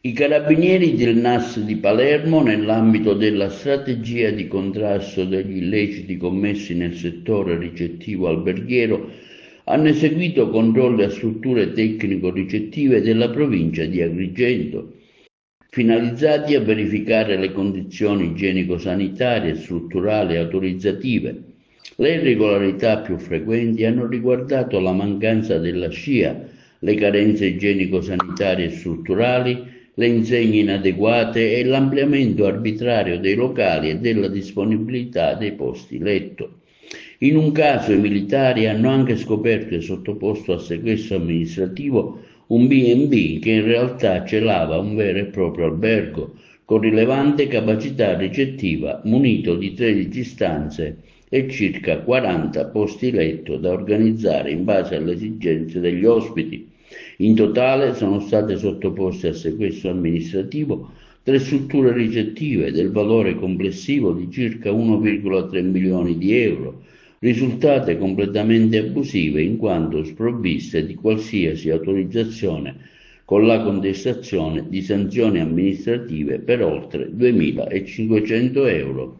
I carabinieri del NAS di Palermo, nell'ambito della strategia di contrasto degli illeciti commessi nel settore ricettivo alberghiero, hanno eseguito controlli a strutture tecnico-ricettive della provincia di Agrigento, finalizzati a verificare le condizioni igienico-sanitarie, strutturali e autorizzative. Le irregolarità più frequenti hanno riguardato la mancanza della SCIA, le carenze igienico-sanitarie e strutturali, le insegne inadeguate e l'ampliamento arbitrario dei locali e della disponibilità dei posti letto. In un caso i militari hanno anche scoperto e sottoposto a sequestro amministrativo un B&B che in realtà celava un vero e proprio albergo con rilevante capacità ricettiva, munito di 13 stanze e circa 40 posti letto da organizzare in base alle esigenze degli ospiti. In totale sono state sottoposte a sequestro amministrativo 3 strutture ricettive del valore complessivo di circa 1,3 milioni di euro, risultate completamente abusive in quanto sprovviste di qualsiasi autorizzazione, con la contestazione di sanzioni amministrative per oltre 2.500 euro.